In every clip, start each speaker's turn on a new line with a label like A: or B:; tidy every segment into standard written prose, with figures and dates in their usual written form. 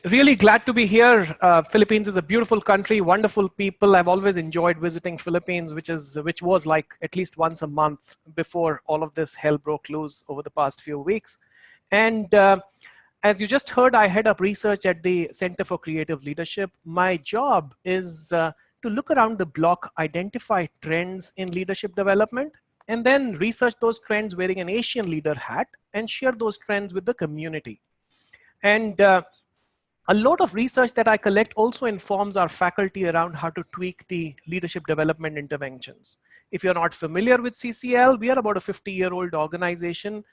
A: Really glad to be here. Philippines is a beautiful country, wonderful people. I've always enjoyed visiting Philippines, which was like at least once a month before all of this hell broke loose over the past few weeks. And as you just heard, I head up research at the Center for Creative Leadership. My job is to look around the block, identify trends in leadership development, and then research those trends wearing an Asian leader hat and share those trends with the community. And a lot of research that I collect also informs our faculty around how to tweak the leadership development interventions. If you're not familiar with CCL, we are about a 50-year-old organization.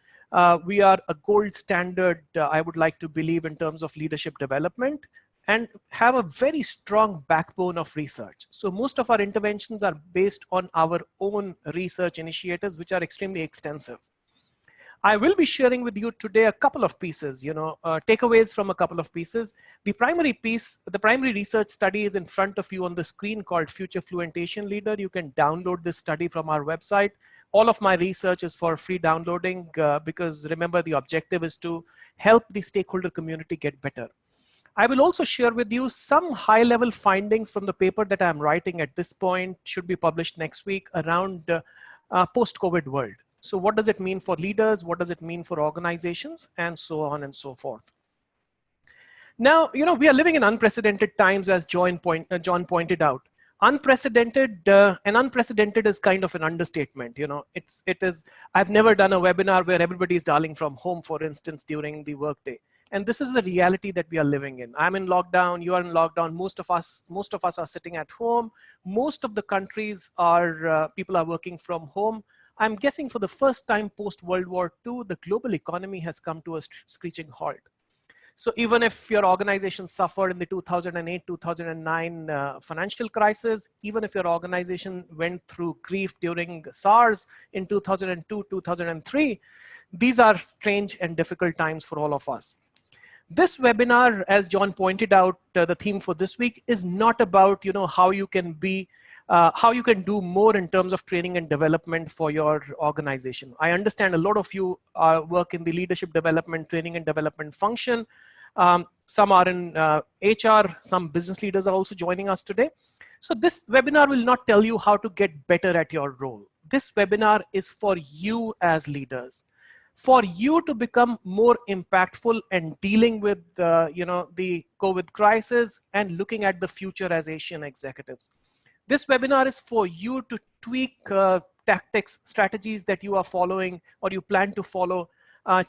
A: We are a gold standard, I would like to believe, in terms of leadership development, and have a very strong backbone of research. So most of our interventions are based on our own research initiatives, which are extremely extensive. I will be sharing with you today a couple of pieces, takeaways from a couple of pieces. The primary research study is in front of you on the screen called Future Fluent Asian Leader. You can download this study from our website. All of my research is for free downloading because remember, the objective is to help the stakeholder community get better. I will also share with you some high-level findings from the paper that I'm writing at this point, should be published next week, around post-COVID world. So what does it mean for leaders? What does it mean for organizations? And so on and so forth. Now, we are living in unprecedented times, as John pointed out. Unprecedented and unprecedented is kind of an understatement. I've never done a webinar where everybody is dialing from home, for instance, during the workday. And this is the reality that we are living in. I'm in lockdown, you are in lockdown. Most of us are sitting at home. Most of the countries people are working from home. I'm guessing for the first time post-World War II, the global economy has come to a screeching halt. So even if your organization suffered in the 2008-2009 financial crisis, even if your organization went through grief during SARS in 2002-2003, these are strange and difficult times for all of us. This webinar, as John pointed out, the theme for this week is not about how you can do more in terms of training and development for your organization. I understand a lot of you work in the leadership development, training and development function. Some are in HR, some business leaders are also joining us today. So this webinar will not tell you how to get better at your role. This webinar is for you as leaders, for you to become more impactful and dealing with the COVID crisis and looking at the future as Asian executives. This webinar is for you to tweak tactics, strategies that you are following or you plan to follow,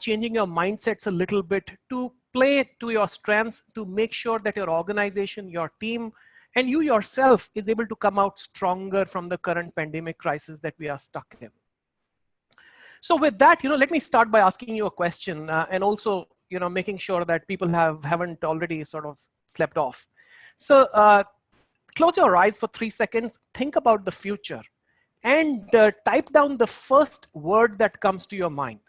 A: changing your mindsets a little bit to play to your strengths, to make sure that your organization, your team, and you yourself is able to come out stronger from the current pandemic crisis that we are stuck in. So with that, let me start by asking you a question and also, making sure that people haven't already sort of slept off. So close your eyes for 3 seconds, think about the future, and type down the first word that comes to your mind.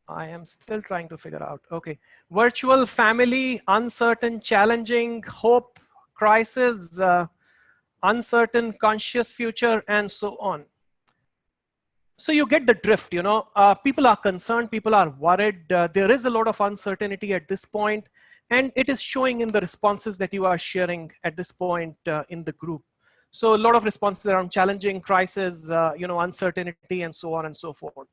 A: I am still trying to figure out. Okay. Virtual, family, uncertain, challenging, hope, crisis, uncertain, conscious future, and so on. So you get the drift, people are concerned, people are worried. There is a lot of uncertainty at this point, and it is showing in the responses that you are sharing at this point in the group. So a lot of responses around challenging, crisis, uncertainty, and so on and so forth.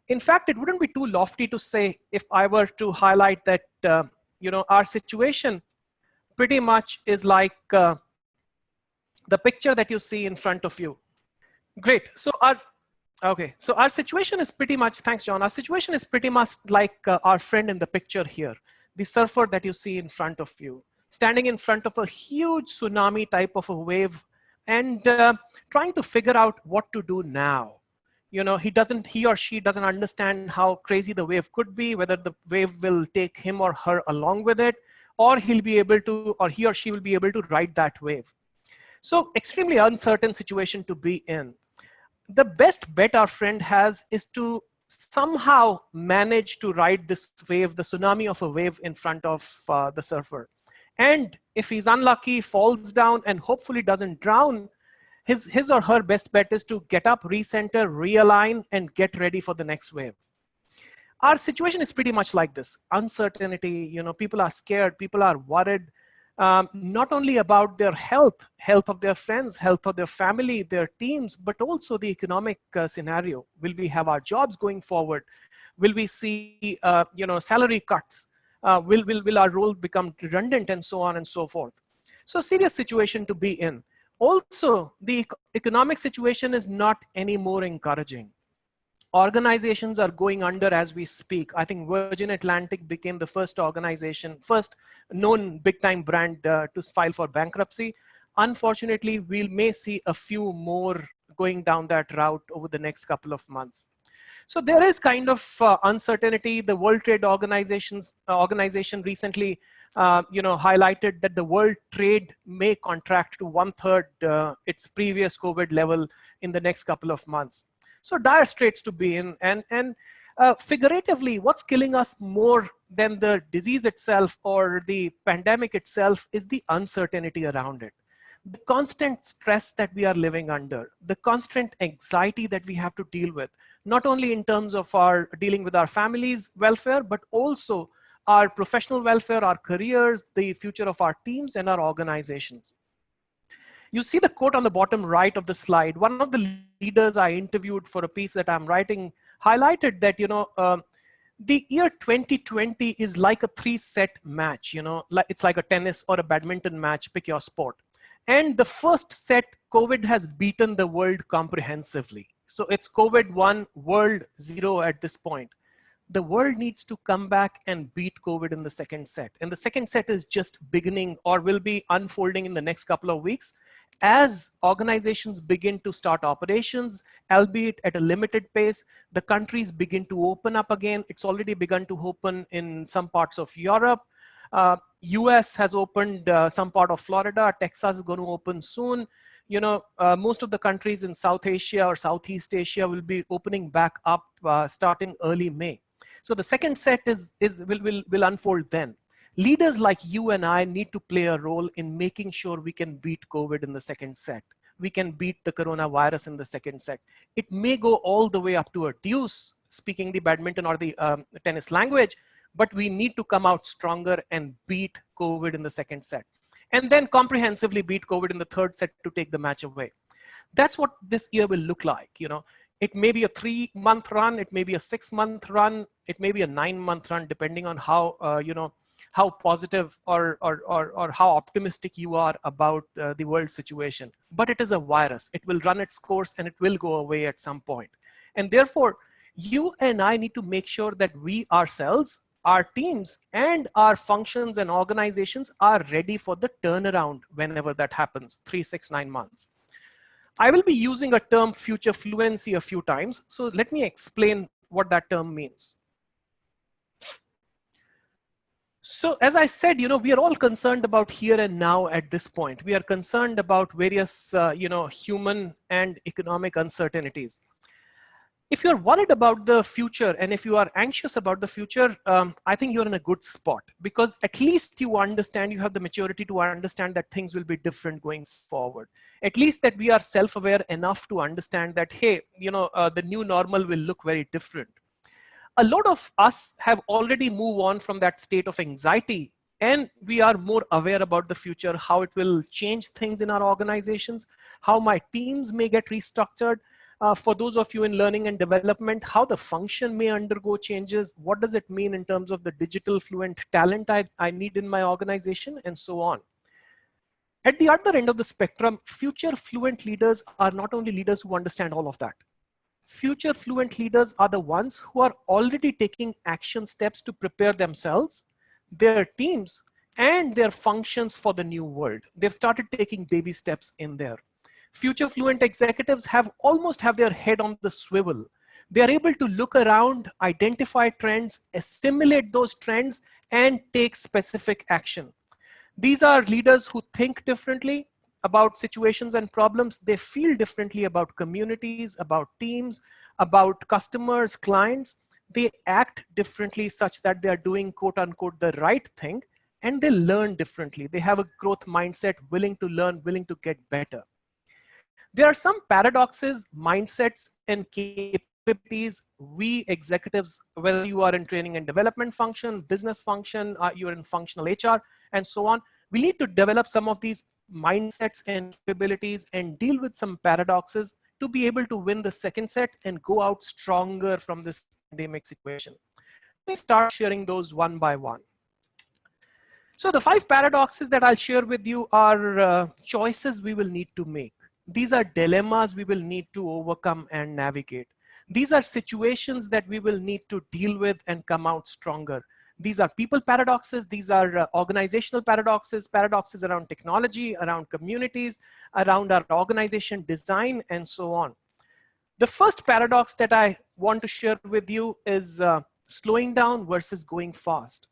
A: In fact, it wouldn't be too lofty to say, if I were to highlight that, our situation pretty much is like the picture that you see in front of you. Great. So our situation is pretty much, thanks, John. Our situation is pretty much like our friend in the picture here, the surfer that you see in front of you, standing in front of a huge tsunami type of a wave and trying to figure out what to do now. He or she doesn't understand how crazy the wave could be, whether the wave will take him or her along with it, or he or she will be able to ride that wave. So extremely uncertain situation to be in. The best bet our friend has is to somehow manage to ride this wave, the tsunami of a wave in front of the surfer. And if he's unlucky, falls down, and hopefully doesn't drown, his or her best bet is to get up, recenter, realign, and get ready for the next wave. Our situation is pretty much like this. Uncertainty, people are scared, people are worried, not only about their health of their friends, health of their family, their teams, but also the economic scenario. Will we have our jobs going forward? Will we see, salary cuts? Will our role become redundant, and so on and so forth? So serious situation to be in. Also, the economic situation is not any more encouraging. Organizations are going under as we speak. I think Virgin Atlantic became the first organization, first known big time brand to file for bankruptcy. Unfortunately, we may see a few more going down that route over the next couple of months. So there is kind of uncertainty. The World Trade organization recently highlighted that the world trade may contract to 1/3 its previous COVID level in the next couple of months. So dire straits to be in, and figuratively, what's killing us more than the disease itself or the pandemic itself is the uncertainty around it. The constant stress that we are living under, the constant anxiety that we have to deal with, not only in terms of our dealing with our families' welfare, but also our professional welfare, our careers, the future of our teams and our organizations. You see the quote on the bottom right of the slide. One of the leaders I interviewed for a piece that I'm writing highlighted that, the year 2020 is like a 3-set match, it's like a tennis or a badminton match, pick your sport. And the first set, COVID has beaten the world comprehensively. So it's COVID 1, world 0 at this point. The world needs to come back and beat COVID in the second set. And the second set is just beginning or will be unfolding in the next couple of weeks as organizations begin to start operations, albeit at a limited pace. The countries begin to open up again. It's already begun to open in some parts of Europe. US has opened some part of Florida. Texas is going to open soon. Most of the countries in South Asia or Southeast Asia will be opening back up starting early May. So the second set will unfold then. Leaders like you and I need to play a role in making sure we can beat COVID in the second set. We can beat the coronavirus in the second set. It may go all the way up to a deuce, speaking the badminton or the tennis language, but we need to come out stronger and beat COVID in the second set. And then comprehensively beat COVID in the third set to take the match away. That's what this year will look like. It may be a 3-month run, it may be a 6-month run, it may be a 9-month run, depending on how how positive or how optimistic you are about the world situation. But it is a virus. It will run its course and it will go away at some point. And therefore, you and I need to make sure that we ourselves, our teams, and our functions and organizations are ready for the turnaround whenever that happens, 3, 6, 9 months. I will be using a term future fluency a few times. So let me explain what that term means. So as I said, we are all concerned about here and now at this point. We are concerned about various, human and economic uncertainties. If you're worried about the future and if you are anxious about the future, I think you're in a good spot, because at least you understand, you have the maturity to understand that things will be different going forward. At least that we are self-aware enough to understand that, hey, the new normal will look very different. A lot of us have already moved on from that state of anxiety, and we are more aware about the future, how it will change things in our organizations, how my teams may get restructured. For those of you in learning and development, how the function may undergo changes, what does it mean in terms of the digital fluent talent I need in my organization, and so on. At the other end of the spectrum, future fluent leaders are not only leaders who understand all of that. Future fluent leaders are the ones who are already taking action steps to prepare themselves, their teams, and their functions for the new world. They've started taking baby steps in there. Future fluent executives almost have their head on the swivel. They are able to look around, identify trends, assimilate those trends, and take specific action. These are leaders who think differently, about situations and problems. They feel differently about communities, about teams, about customers, clients. They act differently such that they are doing quote unquote the right thing, and they learn differently. They have a growth mindset, willing to learn, willing to get better. There are some paradoxes, mindsets, and capabilities we executives, whether you are in training and development function, business function, you're in functional HR, and so on, we need to develop some of these mindsets and capabilities and deal with some paradoxes to be able to win the second set and go out stronger from this pandemic situation. Let me start sharing those one by one. So the 5 paradoxes that I'll share with you are choices we will need to make. These are dilemmas we will need to overcome and navigate. These are situations that we will need to deal with and come out stronger. These are people paradoxes. These are organizational paradoxes, paradoxes around technology, around communities, around our organization design, and so on. The first paradox that I want to share with you is slowing down versus going fast.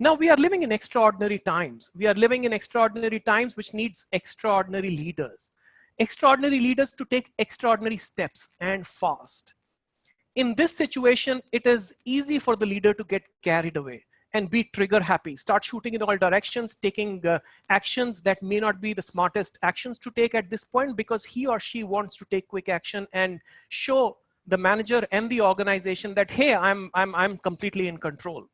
A: Now we are living in extraordinary times. We are living in extraordinary times which needs extraordinary leaders. Extraordinary leaders to take extraordinary steps and fast. In this situation, it is easy for the leader to get carried away and be trigger happy, start shooting in all directions, taking actions that may not be the smartest actions to take at this point because he or she wants to take quick action and show the manager and the organization that, hey, I'm completely in control.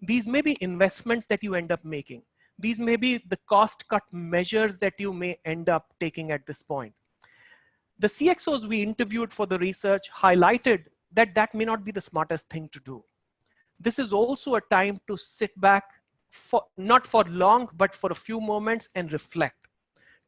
A: These may be investments that you end up making. These may be the cost cut measures that you may end up taking at this point. The CXOs we interviewed for the research highlighted that that may not be the smartest thing to do. This is also a time to sit back, for not for long, but for a few moments and reflect,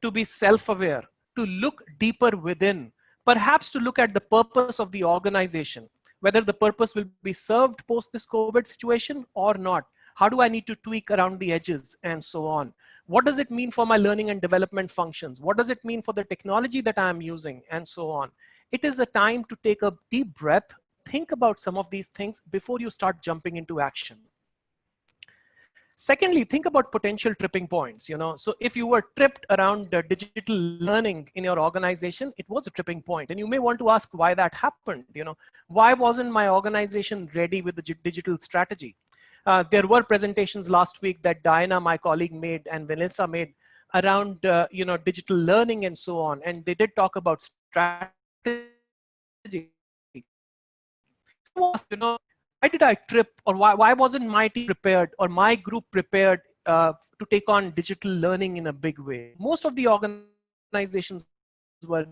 A: to be self-aware, to look deeper within, perhaps to look at the purpose of the organization, whether the purpose will be served post this COVID situation or not. How do I need to tweak around the edges and so on? What does it mean for my learning and development functions? What does it mean for the technology that I'm using and so on? It is a time to take a deep breath, think about some of these things before you start jumping into action. Secondly, think about potential tripping points. So if you were tripped around digital learning in your organization, it was a tripping point. And you may want to ask why that happened. Why wasn't my organization ready with the digital strategy? There were presentations last week that Diana, my colleague, made and Vanessa made around digital learning and so on. And they did talk about strategy. Why did I trip, or why wasn't my team prepared or my group prepared to take on digital learning in a big way? Most of the organizations were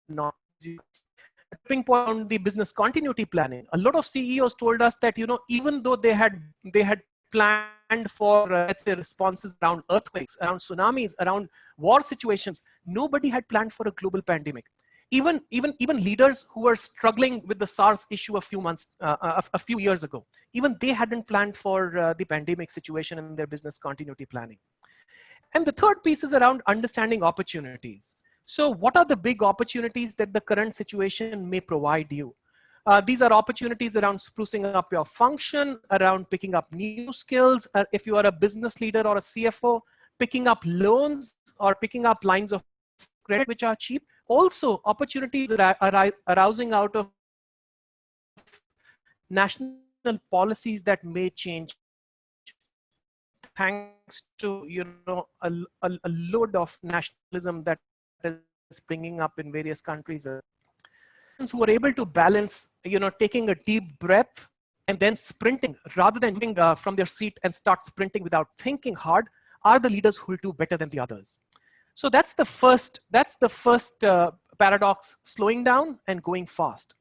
A: not. Tripping point on the business continuity planning. A lot of CEOs told us that even though they had planned for let's say responses around earthquakes, around tsunamis, around war situations, nobody had planned for a global pandemic. Even leaders who were struggling with the SARS issue a few years ago, even they hadn't planned for the pandemic situation in their business continuity planning. And the third piece is around understanding opportunities. So what are the big opportunities that the current situation may provide you? These are opportunities around sprucing up your function, around picking up new skills. If you are a business leader or a CFO, picking up loans or picking up lines of credit which are cheap. Also, opportunities arising out of national policies that may change thanks to a load of nationalism that is springing up in various countries. Who are able to balance, taking a deep breath and then sprinting rather than moving from their seat and start sprinting without thinking hard, are the leaders who will do better than the others. So that's the first paradox, slowing down and going fast.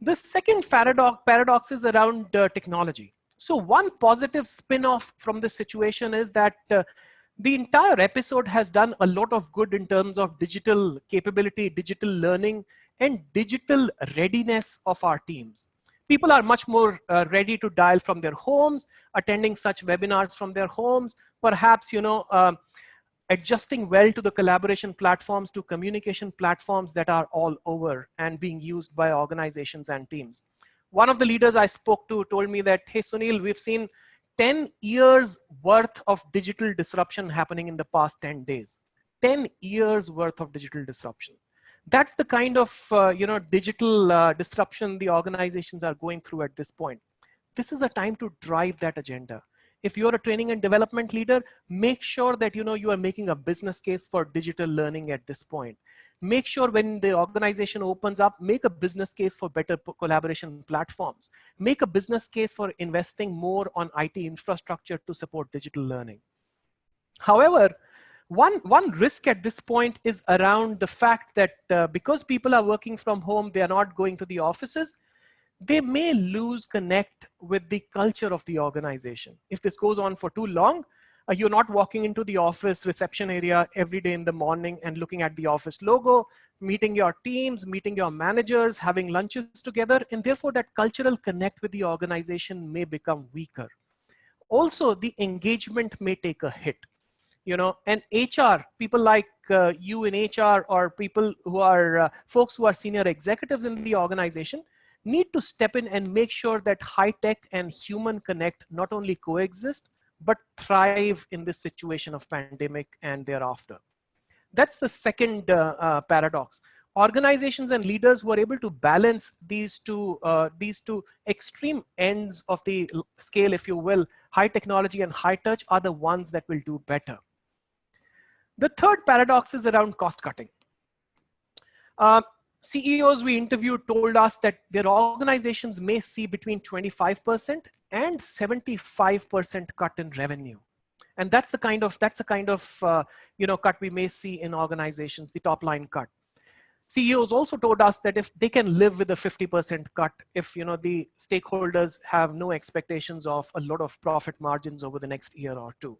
A: The second paradox is around technology. So one positive spin-off from this situation is that the entire episode has done a lot of good in terms of digital capability, digital learning, and digital readiness of our teams. People are much more ready to dial from their homes, attending such webinars from their homes, perhaps, adjusting well to the collaboration platforms, to communication platforms that are all over and being used by organizations and teams. One of the leaders I spoke to told me that, hey, Sunil, we've seen 10 years worth of digital disruption happening in the past 10 days. 10 years worth of digital disruption. That's the kind of digital disruption the organizations are going through at this point. This is a time to drive that agenda. If you're a training and development leader, make sure that you are making a business case for digital learning at this point. Make sure when the organization opens up, make a business case for better collaboration platforms. Make a business case for investing more on IT infrastructure to support digital learning. However, one risk at this point is around the fact that because people are working from home, they are not going to the offices, they may lose connect with the culture of the organization. If this goes on for too long, you're not walking into the office reception area every day in the morning and looking at the office logo, meeting your teams, meeting your managers, having lunches together, and therefore that cultural connect with the organization may become weaker. Also, the engagement may take a hit. And HR, people like you in HR, or people who are folks who are senior executives in the organization, need to step in and make sure that high tech and human connect not only coexist, but thrive in this situation of pandemic and thereafter. That's the second paradox. Organizations and leaders who are able to balance these two extreme ends of the scale, if you will, high technology and high touch, are the ones that will do better. The third paradox is around cost cutting. CEOs we interviewed told us that their organizations may see between 25% and 75% cut in revenue. And that's the kind of cut we may see in organizations, the top line cut. CEOs also told us that if they can live with a 50% cut, if the stakeholders have no expectations of a lot of profit margins over the next year or two.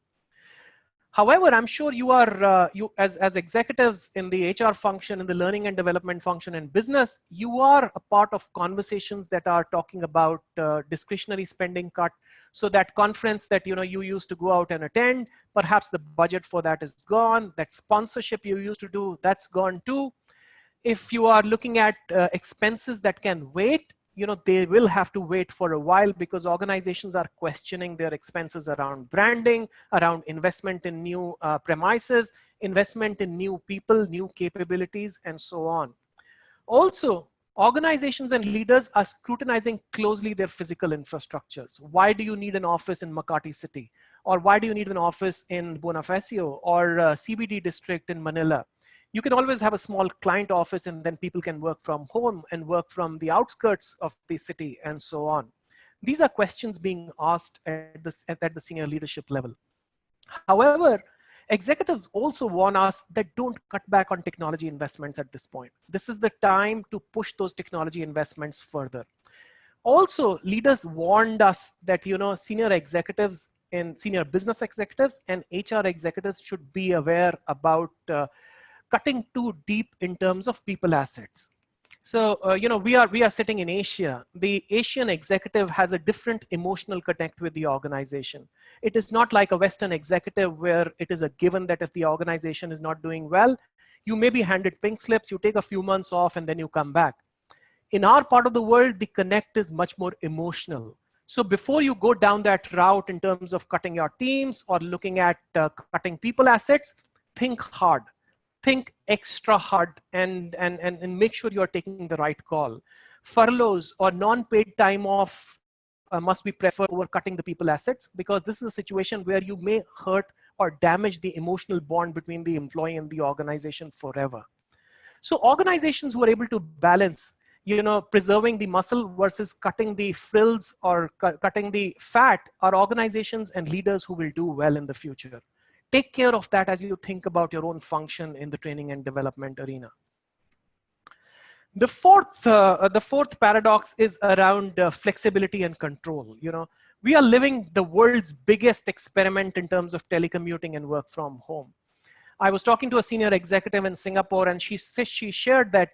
A: However, I'm sure you are, as executives in the HR function, in the learning and development function in business, you are a part of conversations that are talking about discretionary spending cut. So that conference that you used to go out and attend, perhaps the budget for that is gone. That sponsorship you used to do, that's gone too. If you are looking at expenses that can wait, they will have to wait for a while because organizations are questioning their expenses around branding, around investment in new premises, investment in new people, new capabilities, and so on. Also, organizations and leaders are scrutinizing closely their physical infrastructures. Why do you need an office in Makati City? Or why do you need an office in Bonifacio or CBD district in Manila? You can always have a small client office and then people can work from home and work from the outskirts of the city and so on. These are questions being asked at the senior leadership level. However, executives also warn us that don't cut back on technology investments at this point. This is the time to push those technology investments further. Also, leaders warned us that senior executives and senior business executives and HR executives should be aware about cutting too deep in terms of people assets. So, we are sitting in Asia. The Asian executive has a different emotional connect with the organization. It is not like a Western executive where it is a given that if the organization is not doing well, you may be handed pink slips, you take a few months off and then you come back. In our part of the world, the connect is much more emotional. So before you go down that route in terms of cutting your teams or looking at cutting people assets, think hard. Think extra hard and make sure you're taking the right call. Furloughs or non-paid time off must be preferred over cutting the people assets, because this is a situation where you may hurt or damage the emotional bond between the employee and the organization forever. So organizations who are able to balance, preserving the muscle versus cutting the frills or cutting the fat are organizations and leaders who will do well in the future. Take care of that as you think about your own function in the training and development arena. The fourth paradox is around flexibility and control. We are living the world's biggest experiment in terms of telecommuting and work from home. I was talking to a senior executive in Singapore, and she shared that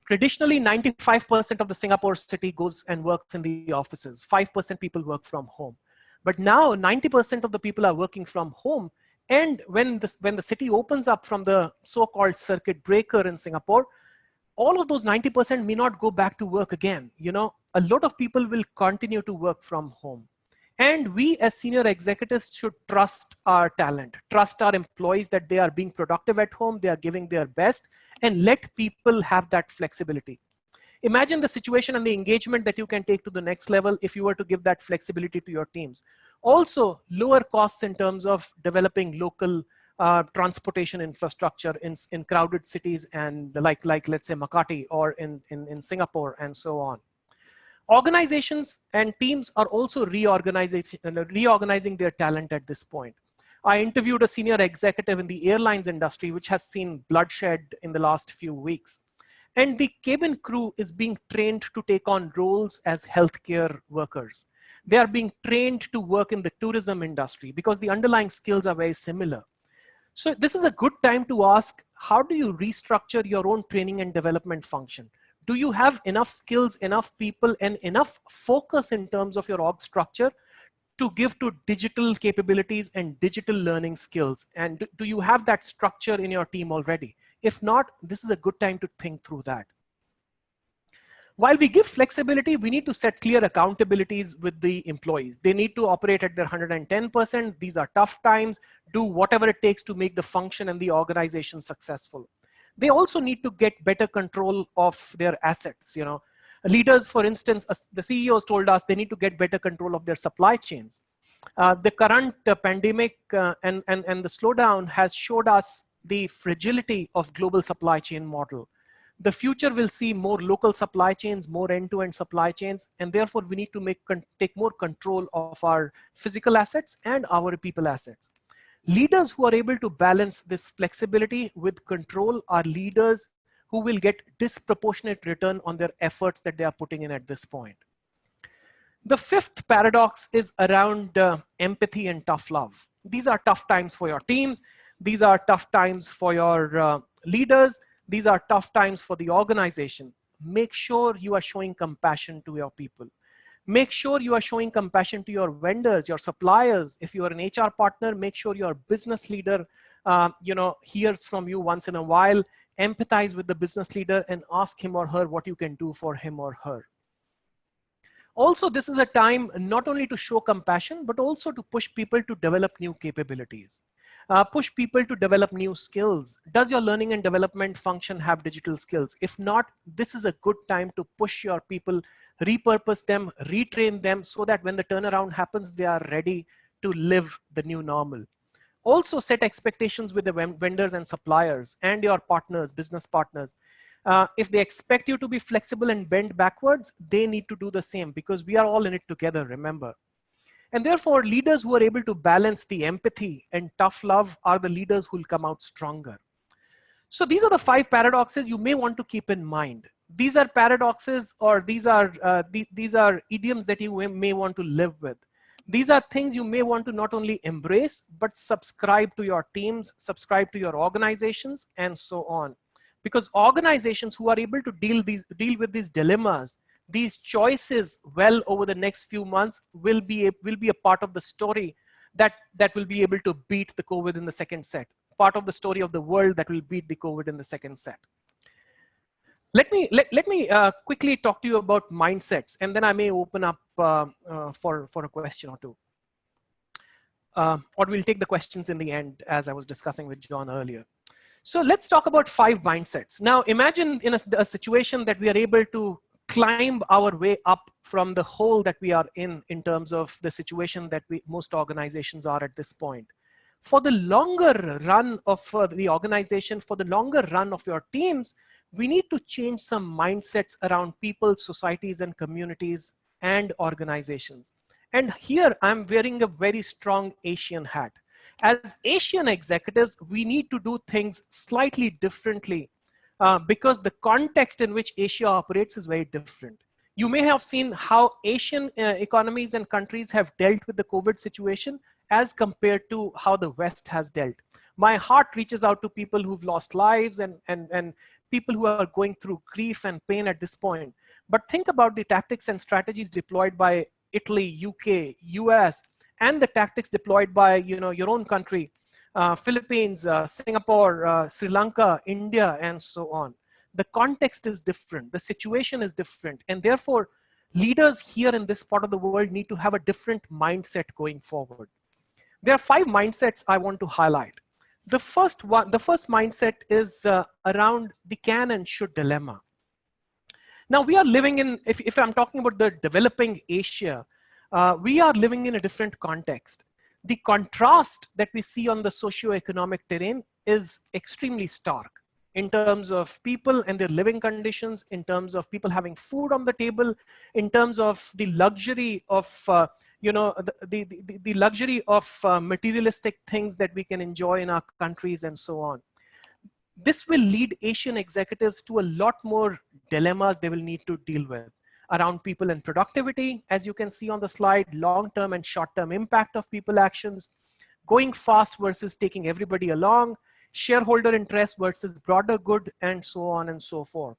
A: traditionally 95% of the Singapore city goes and works in the offices. 5% people work from home. But now 90% of the people are working from home. And when the city opens up from the so-called circuit breaker in Singapore, all of those 90% may not go back to work again. A lot of people will continue to work from home. And we as senior executives should trust our talent, trust our employees that they are being productive at home, they are giving their best, and let people have that flexibility. Imagine the situation and the engagement that you can take to the next level if you were to give that flexibility to your teams. Also, lower costs in terms of developing local transportation infrastructure in crowded cities and like let's say Makati or in Singapore and so on. Organizations and teams are also reorganizing their talent at this point. I interviewed a senior executive in the airlines industry, which has seen bloodshed in the last few weeks. And the cabin crew is being trained to take on roles as healthcare workers. They are being trained to work in the tourism industry because the underlying skills are very similar. So this is a good time to ask, how do you restructure your own training and development function? Do you have enough skills, enough people, and enough focus in terms of your org structure to give to digital capabilities and digital learning skills? And do you have that structure in your team already? If not, this is a good time to think through that. While we give flexibility, we need to set clear accountabilities with the employees. They need to operate at their 110%. These are tough times. Do whatever it takes to make the function and the organization successful. They also need to get better control of their assets. You know, leaders, for instance, the CEOs told us they need to get better control of their supply chains. The current pandemic and the slowdown has showed us the fragility of global supply chain model. The future will see more local supply chains, more end-to-end supply chains, and therefore we need to take more control of our physical assets and our people assets. Leaders who are able to balance this flexibility with control are leaders who will get disproportionate return on their efforts that they are putting in at this point. The fifth paradox is around empathy and tough love. These are tough times for your teams. These are tough times for your leaders. These are tough times for the organization. Make sure you are showing compassion to your people. Make sure you are showing compassion to your vendors, your suppliers. If you are an HR partner, make sure your business leader hears from you once in a while. Empathize with the business leader and ask him or her what you can do for him or her. Also, this is a time not only to show compassion, but also to push people to develop new capabilities. Push people to develop new skills. Does your learning and development function have digital skills? If not, this is a good time to push your people, repurpose them, retrain them so that when the turnaround happens, they are ready to live the new normal. Also set expectations with the vendors and suppliers and your partners, business partners. If they expect you to be flexible and bend backwards, they need to do the same because we are all in it together, remember. And therefore, leaders who are able to balance the empathy and tough love are the leaders who will come out stronger. So these are the 5 paradoxes you may want to keep in mind. These are paradoxes, or these are idioms that you may want to live with. These are things you may want to not only embrace, but subscribe to your teams, subscribe to your organizations, and so on. Because organizations who are able to deal with these dilemmas, these choices well over the next few months will be a part of the story that will be able to beat the COVID in the second set. Part of the story of the world that will beat the COVID in the second set. Let me quickly talk to you about mindsets, and then I may open up for a question or two. Or we'll take the questions in the end, as I was discussing with John earlier. So let's talk about 5 mindsets. Now imagine in a situation that we are able to climb our way up from the hole that we are in terms of the situation that most organizations are at this point. For the longer run of the organization, for the longer run of your teams, we need to change some mindsets around people, societies, and communities and organizations. And here I'm wearing a very strong Asian hat. As Asian executives, we need to do things slightly differently because the context in which Asia operates is very different. You may have seen how Asian economies and countries have dealt with the COVID situation as compared to how the West has dealt. My heart reaches out to people who've lost lives and people who are going through grief and pain at this point. But think about the tactics and strategies deployed by Italy, UK, US, and the tactics deployed by your own country, Philippines, Singapore, Sri Lanka, India, and so on. The context is different. The situation is different. And therefore, leaders here in this part of the world need to have a different mindset going forward. There are 5 mindsets I want to highlight. The first mindset is around the can and should dilemma. Now we are living in, if I'm talking about the developing Asia, we are living in a different context. The contrast that we see on the socio-economic terrain is extremely stark in terms of people and their living conditions, in terms of people having food on the table, in terms of the luxury of, the luxury of materialistic things that we can enjoy in our countries and so on. This will lead Asian executives to a lot more dilemmas they will need to deal with around people and productivity, as you can see on the slide, long-term and short-term impact of people actions, going fast versus taking everybody along, shareholder interest versus broader good, and so on and so forth.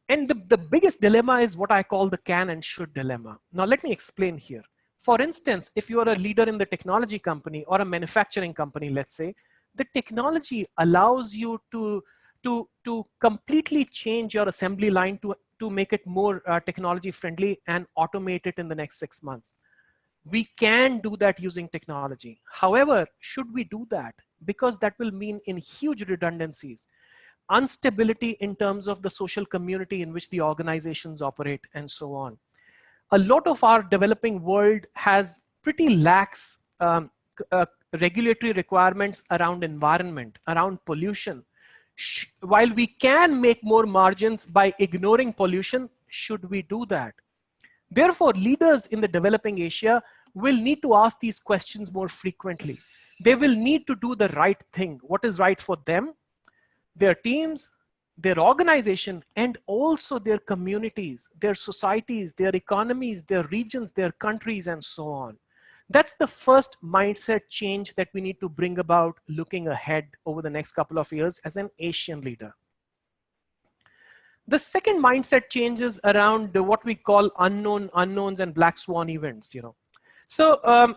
A: And the biggest dilemma is what I call the can and should dilemma. Now, let me explain here. For instance, if you are a leader in the technology company or a manufacturing company, let's say, the technology allows you to completely change your assembly line to make it more technology friendly and automate it in the next 6 months. We can do that using technology. However, should we do that? Because that will mean in huge redundancies, instability in terms of the social community in which the organizations operate, and so on. A lot of our developing world has pretty lax regulatory requirements around environment, around pollution. While we can make more margins by ignoring pollution, should we do that? Therefore, leaders in the developing Asia will need to ask these questions more frequently. They will need to do the right thing, what is right for them, their teams, their organization, and also their communities, their societies, their economies, their regions, their countries, and so on. That's the first mindset change that we need to bring about looking ahead over the next couple of years as an Asian leader. The second mindset change is around what we call unknown unknowns and black swan events. So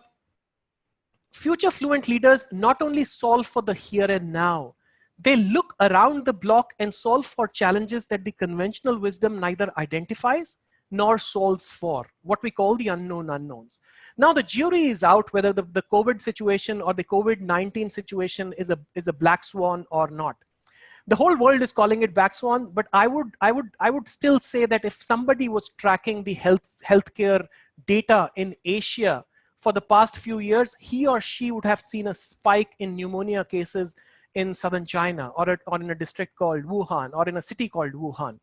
A: future Fluent leaders not only solve for the here and now, they look around the block and solve for challenges that the conventional wisdom neither identifies nor solves for, what we call the unknown unknowns. Now the jury is out whether the COVID situation or the COVID-19 situation is a black swan or not. The whole world is calling it black swan, but I would still say that if somebody was tracking the healthcare data in Asia for the past few years, he or she would have seen a spike in pneumonia cases in southern China, or in a district called Wuhan, or in a city called Wuhan.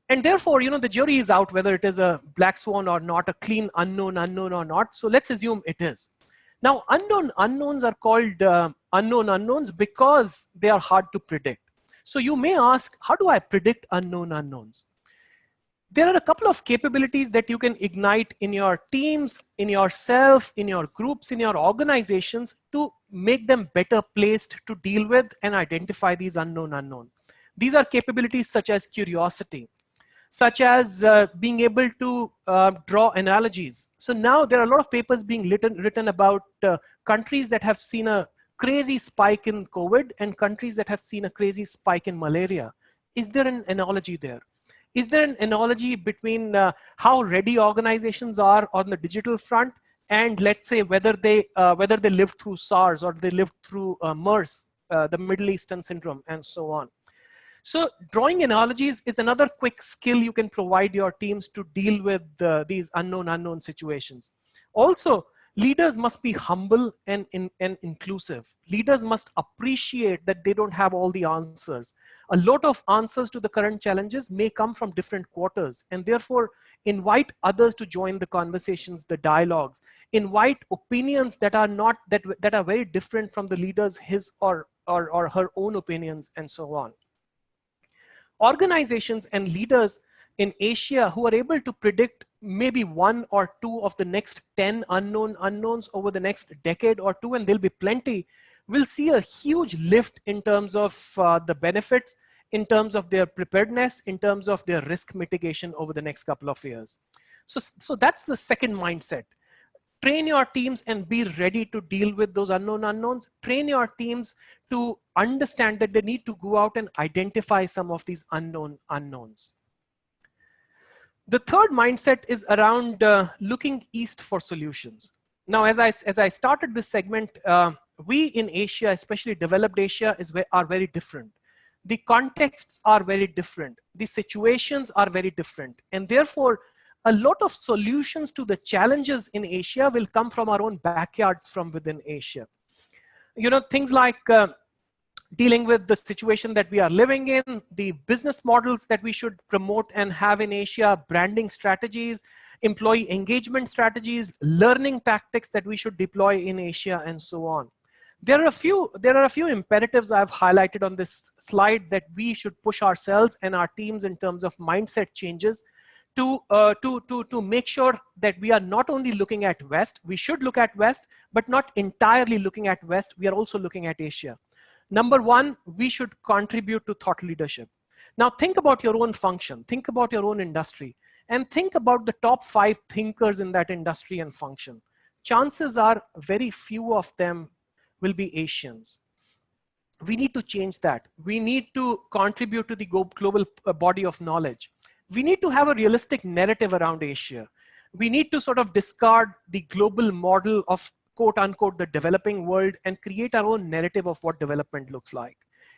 A: And therefore, the jury is out whether it is a black swan or not, a clean unknown or not. So let's assume it is. Now, unknown unknowns are called unknown unknowns because they are hard to predict. So you may ask, how do I predict unknown unknowns? There are a couple of capabilities that you can ignite in your teams, in yourself, in your groups, in your organizations to make them better placed to deal with and identify these unknown unknowns. These are capabilities such as curiosity, such as being able to draw analogies. So now there are a lot of papers being written about countries that have seen a crazy spike in COVID and countries that have seen a crazy spike in malaria. Is there an analogy there? Is there an analogy between how ready organizations are on the digital front and, let's say, whether they lived through SARS or they lived through MERS, the Middle Eastern syndrome, and so on? So drawing analogies is another quick skill you can provide your teams to deal with these unknown situations. Also, leaders must be humble and inclusive. Leaders must appreciate that they don't have all the answers. A lot of answers to the current challenges may come from different quarters, and therefore invite others to join the conversations, the dialogues, invite opinions that are not that are very different from the leader's his or her own opinions, and so on. Organizations and leaders in Asia who are able to predict maybe 1 or 2 of the next 10 unknown unknowns over the next decade or 2, and there'll be plenty, will see a huge lift in terms of the benefits, in terms of their preparedness, in terms of their risk mitigation over the next couple of years. So that's the second mindset. Train your teams and be ready to deal with those unknown unknowns. Train your teams to understand that they need to go out and identify some of these unknown unknowns. The third mindset is around looking east for solutions. Now, as I started this segment, we in Asia, especially developed Asia, are very different. The contexts are very different. The situations are very different. And therefore, a lot of solutions to the challenges in Asia will come from our own backyards from within Asia. You know, things like dealing with the situation that we are living in, the business models that we should promote and have in Asia, branding strategies, employee engagement strategies, learning tactics that we should deploy in Asia, and so on. There are a few imperatives I've highlighted on this slide that we should push ourselves and our teams in terms of mindset changes to make sure that we are not only looking at West, we should look at West, but not entirely looking at West, we are also looking at Asia. Number one, we should contribute to thought leadership. Now think about your own function, think about your own industry, and think about the top 5 thinkers in that industry and function. Chances are very few of them will be Asians. We need to change that. We need to contribute to the global body of knowledge. We need to have a realistic narrative around Asia. We need to sort of discard the global model of quote unquote the developing world and create our own narrative of what development looks like.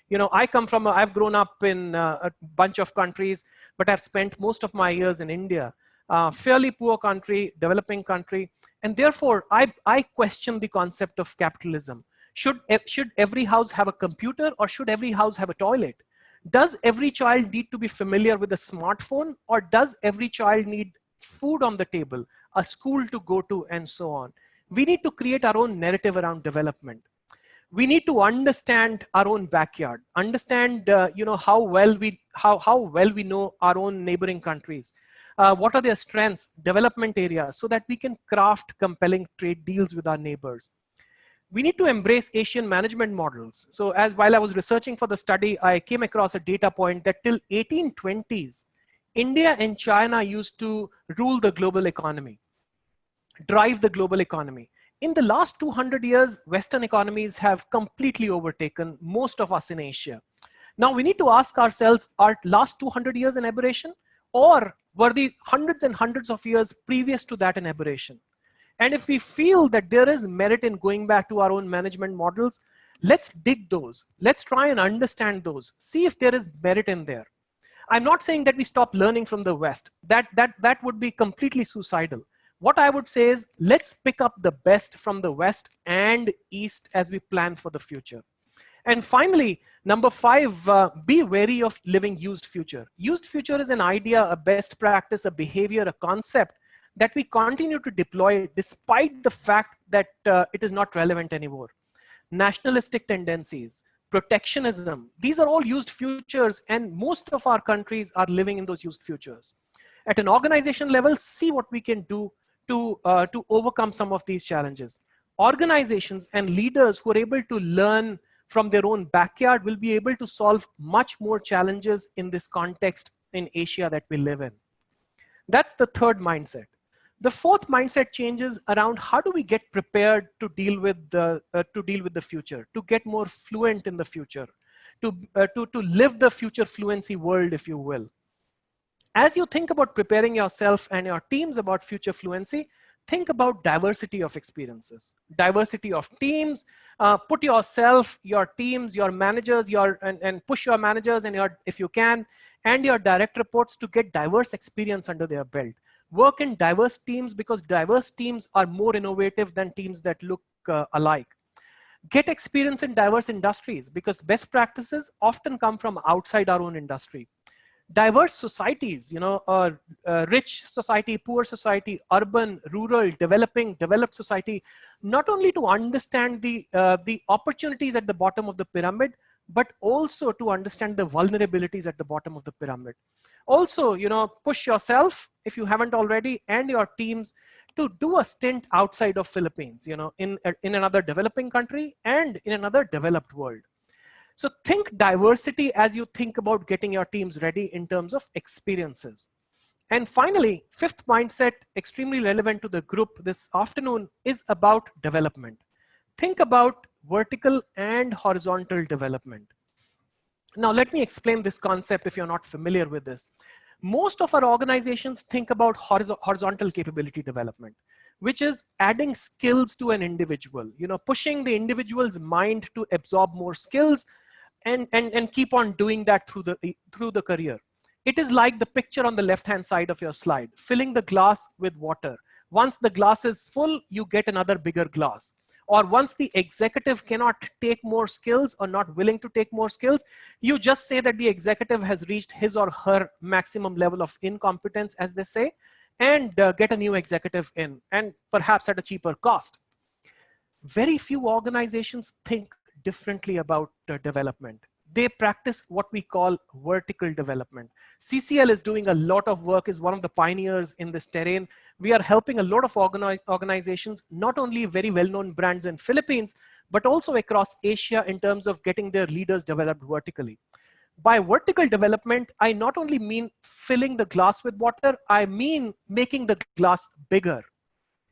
A: You know, I've grown up in a bunch of countries, but I've spent most of my years in India, fairly poor country, developing country. And therefore I question the concept of capitalism. Should every house have a computer, or should every house have a toilet? Does every child need to be familiar with a smartphone, or does every child need food on the table, a school to go to, and so on? We need to create our own narrative around development. We need to understand our own backyard, understand how well we know our own neighboring countries. What are their strengths, development areas, so that we can craft compelling trade deals with our neighbors. We need to embrace Asian management models. So while I was researching for the study, I came across a data point that till 1820s, India and China used to rule the global economy, drive the global economy. In the last 200 years, Western economies have completely overtaken most of us in Asia. Now we need to ask ourselves, are last 200 years an aberration, or were the hundreds and hundreds of years previous to that an aberration? And if we feel that there is merit in going back to our own management models, let's dig those. Let's try and understand those. See if there is merit in there. I'm not saying that we stop learning from the West. That would be completely suicidal. What I would say is, let's pick up the best from the West and East as we plan for the future. And finally, number 5, be wary of living used future. Used future is an idea, a best practice, a behavior, a concept that we continue to deploy despite the fact that it is not relevant anymore. Nationalistic tendencies, protectionism, these are all used futures, and most of our countries are living in those used futures. At an organization level, see what we can do to overcome some of these challenges. Organizations and leaders who are able to learn from their own backyard will be able to solve much more challenges in this context in Asia that we live in. That's the third mindset. The fourth mindset changes around how do we get prepared to deal with the future, to get more fluent in the future, to live the future fluency world, if you will. As you think about preparing yourself and your teams about future fluency, think about diversity of experiences, diversity of teams. Put yourself, your teams, your managers, and push your managers and if you can, and your direct reports to get diverse experience under their belt. Work in diverse teams, because diverse teams are more innovative than teams that look alike. Get experience in diverse industries, because best practices often come from outside our own industry. Diverse societies, rich society, poor society, urban, rural, developing, developed society, not only to understand the opportunities at the bottom of the pyramid, but also to understand the vulnerabilities at the bottom of the pyramid. Also, push yourself, if you haven't already, and your teams to do a stint outside of Philippines, in another developing country and in another developed world. So think diversity as you think about getting your teams ready in terms of experiences. And finally, fifth mindset, extremely relevant to the group this afternoon, is about development. Think about vertical and horizontal development. Now, let me explain this concept if you're not familiar with this. Most of our organizations think about horizontal capability development, which is adding skills to an individual, pushing the individual's mind to absorb more skills and keep on doing that through the career. It is like the picture on the left-hand side of your slide, filling the glass with water. Once the glass is full, you get another bigger glass. Or once the executive cannot take more skills or not willing to take more skills, you just say that the executive has reached his or her maximum level of incompetence, as they say, and get a new executive in, and perhaps at a cheaper cost. Very few organizations think differently about development. They practice what we call vertical development. CCL is doing a lot of work, is one of the pioneers in this terrain. We are helping a lot of organizations, not only very well-known brands in Philippines, but also across Asia in terms of getting their leaders developed vertically. By vertical development, I not only mean filling the glass with water, I mean making the glass bigger.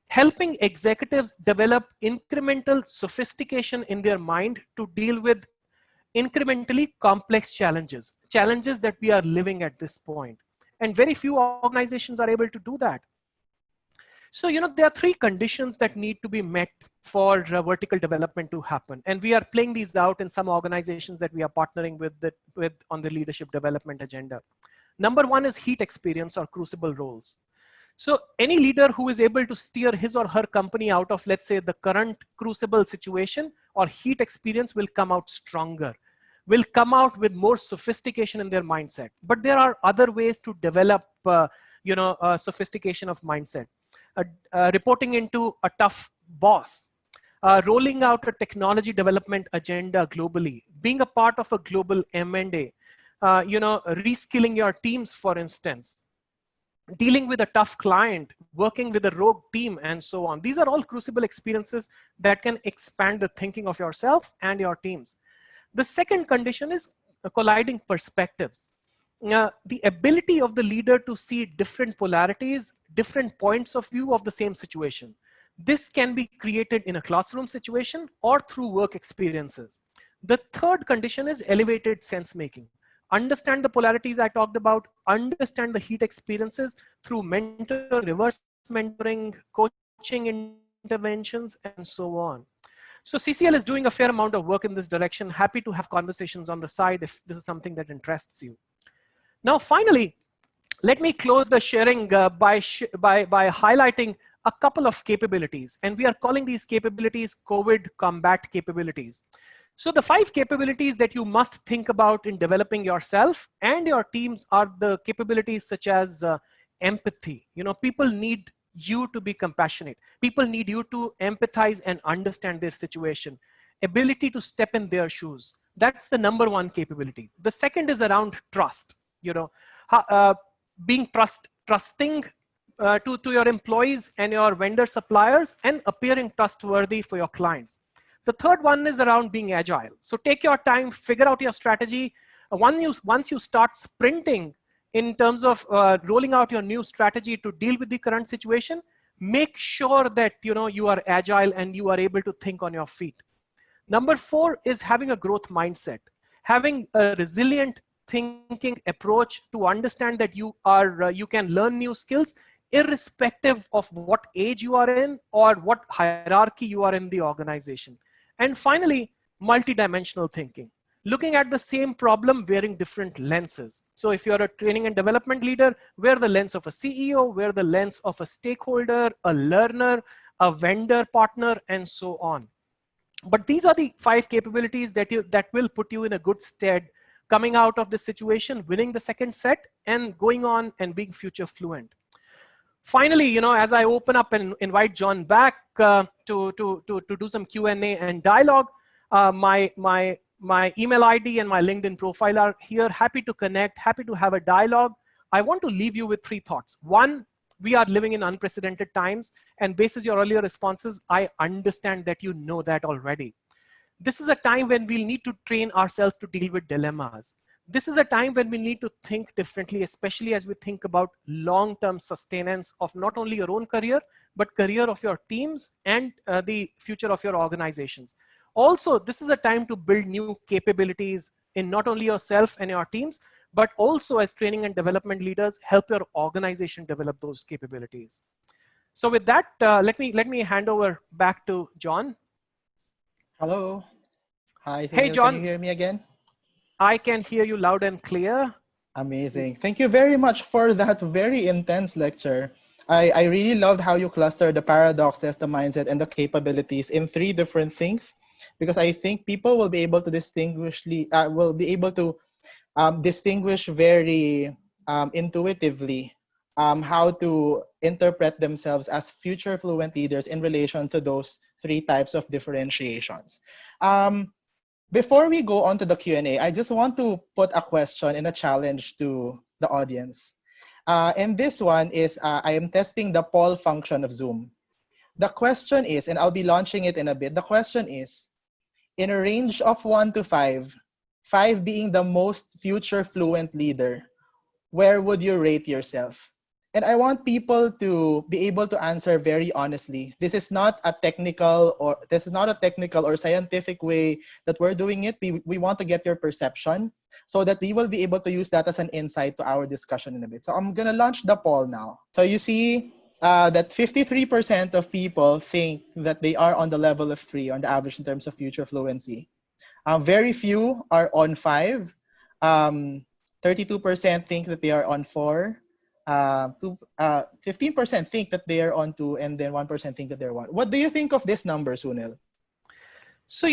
A: Helping executives develop incremental sophistication in their mind to deal with incrementally complex challenges that we are living at this point. And very few organizations are able to do that. So, there are three conditions that need to be met for vertical development to happen. And we are playing these out in some organizations that we are partnering with on the leadership development agenda. Number one is heat experience or crucible roles. So any leader who is able to steer his or her company out of, let's say, the current crucible situation or heat experience will come out stronger, will come out with more sophistication in their mindset. But there are other ways to develop, sophistication of mindset. Reporting into a tough boss, rolling out a technology development agenda globally, being a part of a global M&A, reskilling your teams, for instance, dealing with a tough client, working with a rogue team, and so on. These are all crucible experiences that can expand the thinking of yourself and your teams. The second condition is colliding perspectives. The ability of the leader to see different polarities, different points of view of the same situation. This can be created in a classroom situation or through work experiences. The third condition is elevated sense making. Understand the polarities I talked about, understand the heat experiences through mentoring, reverse mentoring, coaching interventions, and so on. So CCL is doing a fair amount of work in this direction. Happy to have conversations on the side if this is something that interests you. Now, finally, let me close the sharing by highlighting a couple of capabilities. And we are calling these capabilities COVID combat capabilities. So the 5 capabilities that you must think about in developing yourself and your teams are the capabilities such as empathy. People need you to be compassionate. People need you to empathize and understand their situation. Ability to step in their shoes. That's the number one capability. The second is around trust. Being trusting to your employees and your vendor suppliers and appearing trustworthy for your clients. The third one is around being agile. So take your time, figure out your strategy. Once you start sprinting in terms of rolling out your new strategy to deal with the current situation, make sure that you are agile and you are able to think on your feet. Number 4 is having a growth mindset, having a resilient thinking approach to understand that you can learn new skills irrespective of what age you are in or what hierarchy you are in the organization. And finally, multidimensional thinking, looking at the same problem wearing different lenses. So if you're a training and development leader, wear the lens of a CEO, wear the lens of a stakeholder, a learner, a vendor partner, and so on. But these are the 5 capabilities that will put you in a good stead coming out of this situation, winning the second set, and going on and being future fluent. Finally, as I open up and invite John back to do some Q&A and dialogue, my email ID and my LinkedIn profile are here. Happy to connect, happy to have a dialogue. I want to leave you with 3 thoughts. One, we are living in unprecedented times, and basis your earlier responses, I understand that you know that already. This is a time when we'll need to train ourselves to deal with dilemmas. This is a time when we need to think differently, especially as we think about long-term sustenance of not only your own career, but career of your teams and the future of your organizations. Also, this is a time to build new capabilities in not only yourself and your teams, but also as training and development leaders, help your organization develop those capabilities. So with that, let me hand over back to John.
B: Hello. Hi,
A: Hey,
B: Sunil. Can you
A: John,
B: hear me again?
A: I can hear you loud and clear.
B: Amazing. Thank you very much for that very intense lecture. I really loved how you cluster the paradoxes, the mindset, and the capabilities in three different things, because I think people will be able to distinguish very intuitively how to interpret themselves as future fluent leaders in relation to those three types of differentiations. Um, Before we go on to the Q&A, I just want to put a question and a challenge to the audience. And this one is, I am testing the poll function of Zoom. The question is, and I'll be launching it in a bit, the question is, in a range of 1 to 5, 5 being the most future fluent leader, where would you rate yourself? And I want people to be able to answer very honestly. This is not a technical or scientific way that we're doing it. We want to get your perception so that we will be able to use that as an insight to our discussion in a bit. So I'm gonna launch the poll now. So you see that 53% of people think that they are on the level of 3 on the average in terms of future fluency. Very few are on 5. 32% think that they are on 4. 15% think that they are on 2, and then 1% think that they're 1. What do you think of this number, Sunil?
A: So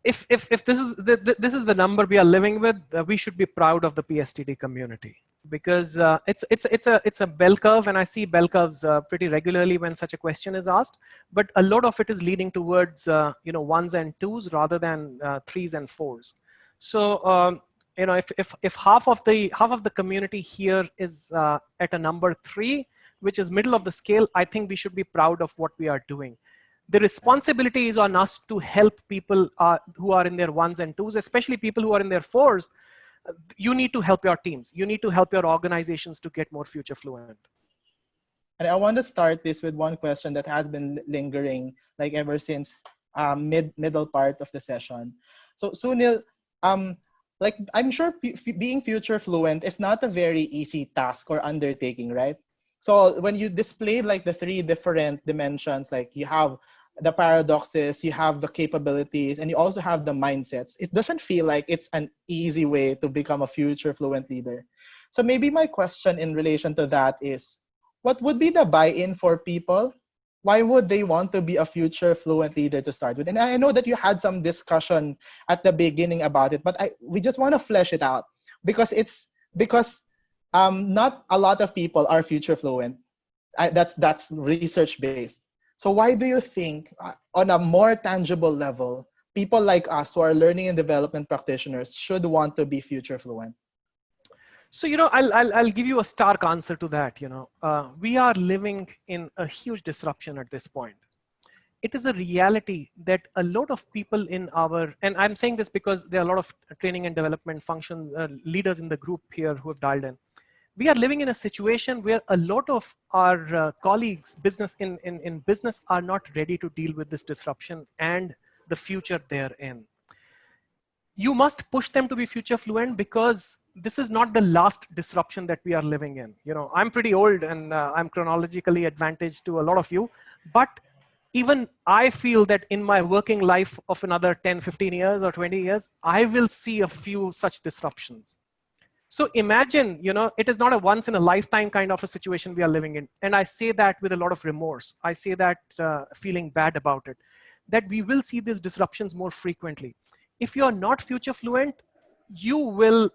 A: if this is the number we are living with, we should be proud of the PSTD community, because it's a bell curve, and I see bell curves pretty regularly when such a question is asked. But a lot of it is leading towards ones and twos rather than threes and fours. So if half of the community here is at a number 3, which is middle of the scale, I think we should be proud of what we are doing. The responsibility is on us to help people who are in their 1s and 2s, especially people who are in their 4s. You need to help your teams. You need to help your organizations to get more future fluent.
B: And I want to start this with one question that has been lingering like ever since middle part of the session. So Sunil, like I'm sure being future fluent is not a very easy task or undertaking, right? So when you display like the three different dimensions, like you have the paradoxes, you have the capabilities, and you also have the mindsets, it doesn't feel like it's an easy way to become a future fluent leader. So maybe my question in relation to that is, what would be the buy-in for people? Why would they want to be a future fluent leader to start with? And I know that you had some discussion at the beginning about it, but we just want to flesh it out, because not a lot of people are future fluent. That's research based. So why do you think, on a more tangible level, people like us who are learning and development practitioners should want to be future fluent?
A: So I'll give you a stark answer to that. We are living in a huge disruption at this point. It is a reality that a lot of people and I'm saying this because there are a lot of training and development function leaders in the group here who have dialed in. We are living in a situation where a lot of our colleagues in business are not ready to deal with this disruption and the future they're in. You must push them to be future fluent, because this is not the last disruption that we are living in. I'm pretty old, and I'm chronologically advantaged to a lot of you, but even I feel that in my working life of another 10, 15 years or 20 years, I will see a few such disruptions. So imagine, it is not a once in a lifetime kind of a situation we are living in. And I say that with a lot of remorse. I say that feeling bad about it, that we will see these disruptions more frequently. If you are not future fluent, you will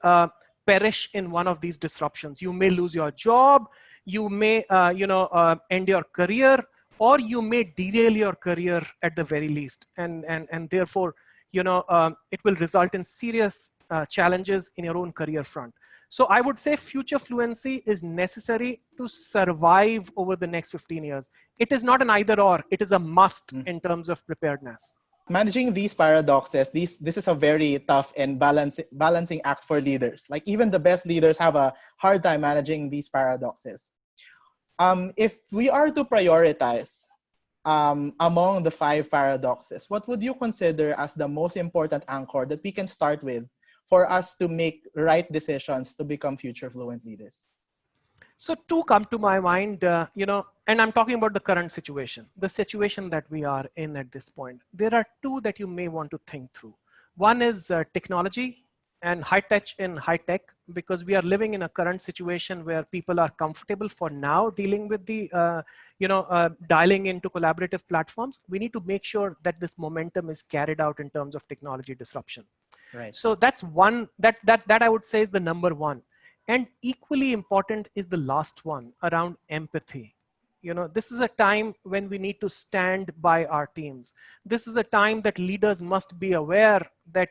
A: perish in one of these disruptions. You may lose your job, you may end your career, or you may derail your career at the very least. And therefore, it will result in serious challenges in your own career front. So I would say future fluency is necessary to survive over the next 15 years. It is not an either or, it is a must in terms of preparedness.
B: Managing these paradoxes, this is a very tough and balancing act for leaders. Like even the best leaders have a hard time managing these paradoxes. If we are to prioritize among the 5 paradoxes, what would you consider as the most important anchor that we can start with for us to make right decisions to become future Fluent leaders?
A: So two come to my mind, and I'm talking about the current situation, the situation that we are in at this point. There are two that you may want to think through. One is technology and high tech, because we are living in a current situation where people are comfortable for now dealing with the, dialing into collaborative platforms. We need to make sure that this momentum is carried out in terms of technology disruption.
B: Right.
A: So that's one that I would say is the number one. And equally important is the last one around empathy. This is a time when we need to stand by our teams. This is a time that leaders must be aware that,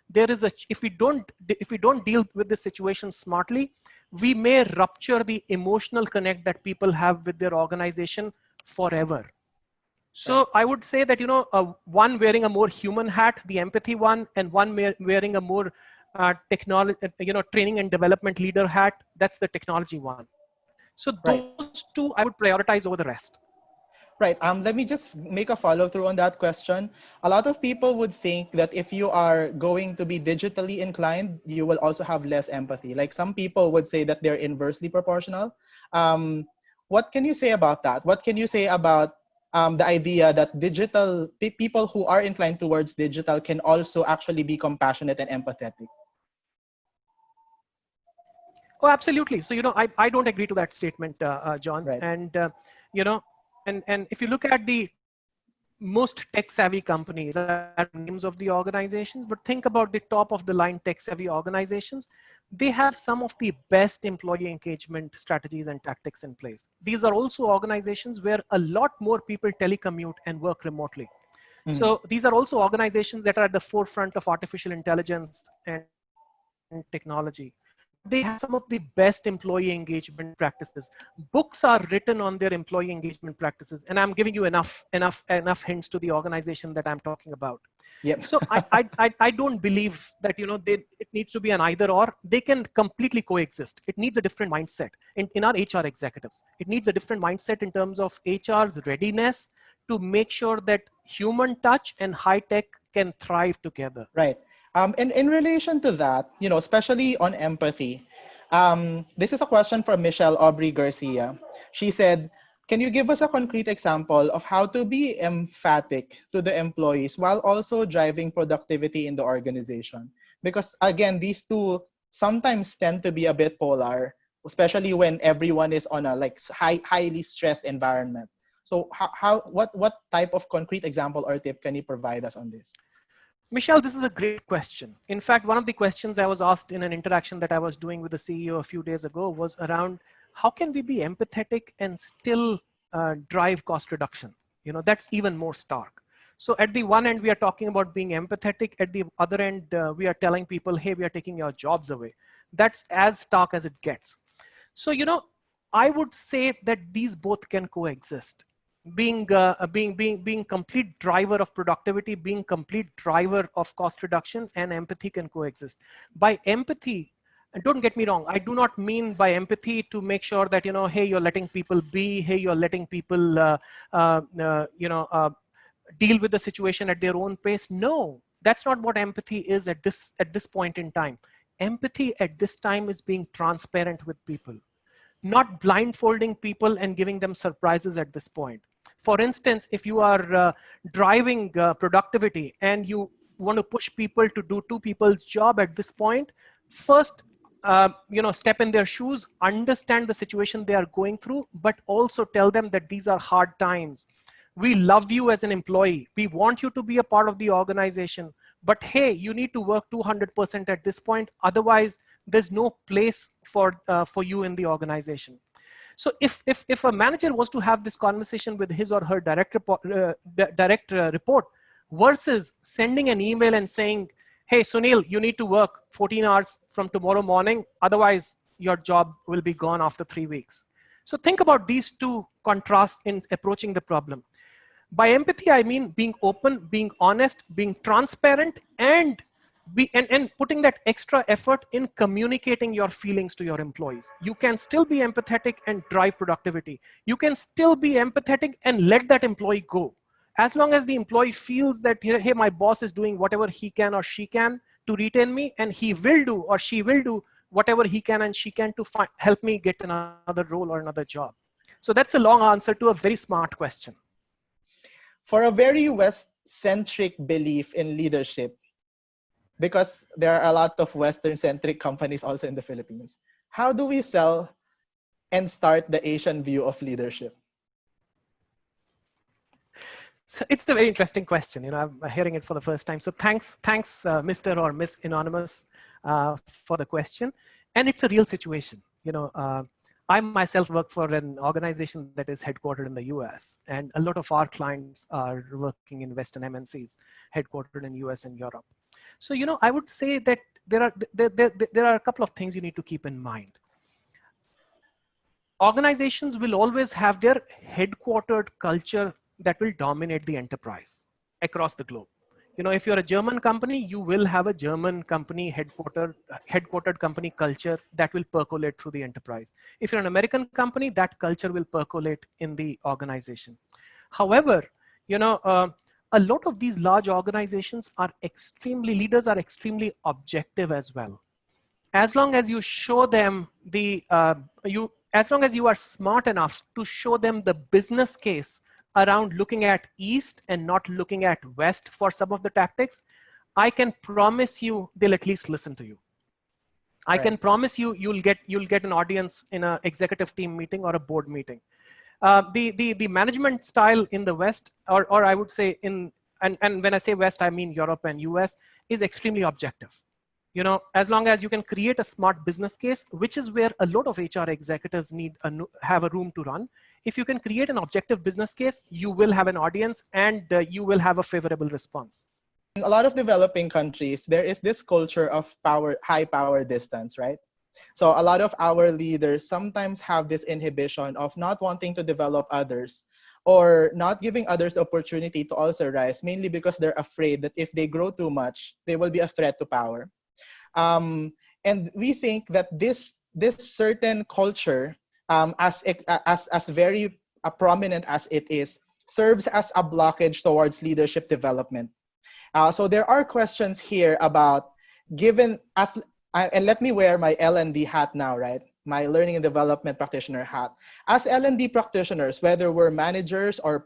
A: there is if we don't deal with this situation smartly, we may rupture the emotional connect that people have with their organization forever. So I would say that, one wearing a more human hat, the empathy one, and one wearing a more technology, training and development leader hat, that's the technology one. So
B: Right.
A: those two I would prioritize over the rest.
B: Right. Let me just make a follow through on that question. A lot of people would think that if you are going to be digitally inclined, you will also have less empathy. Like some people would say that they're inversely proportional. What can you say about that? What can you say about the idea that people who are inclined towards digital can also actually be compassionate and empathetic?
A: Oh, absolutely. So, I don't agree to that statement, John.
B: Right.
A: And, and if you look at the most tech savvy companies, I don't want to name names of the organizations, but think about the top of the line tech savvy organizations. They have some of the best employee engagement strategies and tactics in place. These are also organizations where a lot more people telecommute and work remotely. So these are also organizations that are at the forefront of artificial intelligence and technology. But they have some of the best employee engagement practices. Books are written on their employee engagement practices, and I'm giving you enough hints to the organization that I'm talking about.
B: Yep.
A: So I don't believe that it needs to be an either or. They can completely coexist. It needs a different mindset in our HR executives. It needs a different mindset in terms of HR's readiness to make sure that human touch and high tech can thrive together.
B: Right. And in relation to that, especially on empathy, this is a question from Michelle Aubrey Garcia. She said, can you give us a concrete example of how to be emphatic to the employees while also driving productivity in the organization? Because again, these two sometimes tend to be a bit polar, especially when everyone is on a highly stressed environment. So what type of concrete example or tip can you provide us on this?
A: Michelle, this is a great question. In fact, one of the questions I was asked in an interaction that I was doing with the CEO a few days ago was around how can we be empathetic and still drive cost reduction? That's even more stark. So at the one end, we are talking about being empathetic. At the other end, we are telling people, hey, we are taking your jobs away. That's as stark as it gets. So, I would say that these both can coexist. Being complete driver of productivity, being complete driver of cost reduction, and empathy can coexist. By empathy, and don't get me wrong, I do not mean by empathy to make sure that hey, you're letting people be, hey, you're letting people deal with the situation at their own pace. No, that's not what empathy is at this point in time. Empathy at this time is being transparent with people, not blindfolding people and giving them surprises at this point. For instance, if you are driving productivity and you want to push people to do two people's job at this point, first, step in their shoes, understand the situation they are going through, but also tell them that these are hard times. We love you as an employee. We want you to be a part of the organization. But hey, you need to work 200% at this point. Otherwise, there's no place for you in the organization. So if a manager was to have this conversation with his or her direct report versus sending an email and saying, hey, Sunil, you need to work 14 hours from tomorrow morning. Otherwise, your job will be gone after 3 weeks. So think about these two contrasts in approaching the problem. By empathy, I mean being open, being honest, being transparent, and putting that extra effort in communicating your feelings to your employees. You can still be empathetic and drive productivity. You can still be empathetic and let that employee go. As long as the employee feels that, hey, my boss is doing whatever he can or she can to retain me, and he will do or she will do whatever he can and she can to help me get another role or another job. So that's a long answer to a very smart question.
B: For a very West-centric belief in leadership, because there are a lot of Western-centric companies also in the Philippines, how do we sell and start the Asian view of leadership?
A: So it's a very interesting question. I'm hearing it for the first time. So thanks, Mr. or Miss Anonymous, for the question. And it's a real situation. I myself work for an organization that is headquartered in the US, and a lot of our clients are working in Western MNCs, headquartered in US and Europe. So, I would say that there are a couple of things you need to keep in mind. Organizations will always have their headquartered culture that will dominate the enterprise across the globe. If you're a German company, you will have a German company headquartered company culture that will percolate through the enterprise. If you're an American company, that culture will percolate in the organization. However, a lot of these large organizations leaders are extremely objective as well. As long as you show them as long as you are smart enough to show them the business case around looking at East and not looking at West for some of the tactics, I can promise you they'll at least listen to you. I can promise you you'll get an audience in an executive team meeting or a board meeting. The management style in the West, or I would say and when I say West, I mean Europe and US, is extremely objective. As long as you can create a smart business case, which is where a lot of HR executives have a room to run. If you can create an objective business case, you will have an audience and you will have a favorable response.
B: In a lot of developing countries, there is this culture of high power distance, right? So a lot of our leaders sometimes have this inhibition of not wanting to develop others or not giving others the opportunity to also rise, mainly because they're afraid that if they grow too much, they will be a threat to power. And we think that this certain culture, as very prominent as it is, serves as a blockage towards leadership development. So there are questions here about and let me wear my L&D hat now, right? My learning and development practitioner hat. As L&D practitioners, whether we're managers or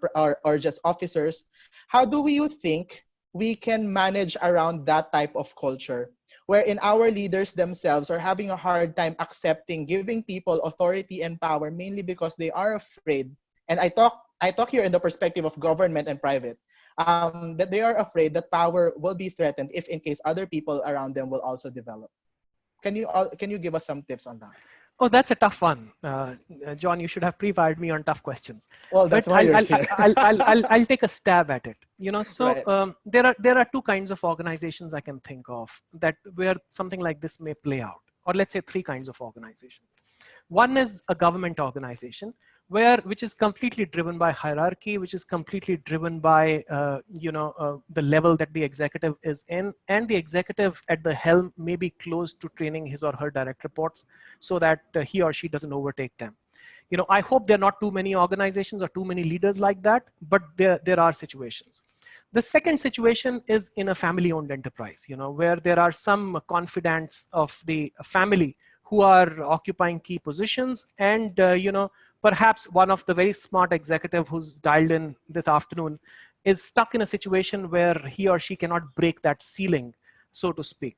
B: just officers, how do you think we can manage around that type of culture, wherein our leaders themselves are having a hard time accepting giving people authority and power, mainly because they are afraid? And I talk here in the perspective of government and private, that they are afraid that power will be threatened if in case other people around them will also develop. Can you give us some tips on that?
A: Oh, that's a tough one, John. You should have pre-wired me on tough questions.
B: Well, that's
A: But
B: why you're here.
A: I'll take a stab at it. So
B: Right.
A: there are two kinds of organizations I can think of where something like this may play out, or let's say three kinds of organizations. One is a government organization which is completely driven by hierarchy, which is completely driven by the level that the executive is in, and the executive at the helm may be close to training his or her direct reports so that he or she doesn't overtake them. I hope there are not too many organizations or too many leaders like that, but there are situations. The second situation is in a family-owned enterprise, where there are some confidants of the family who are occupying key positions, and perhaps one of the very smart executive who's dialed in this afternoon is stuck in a situation where he or she cannot break that ceiling, so to speak.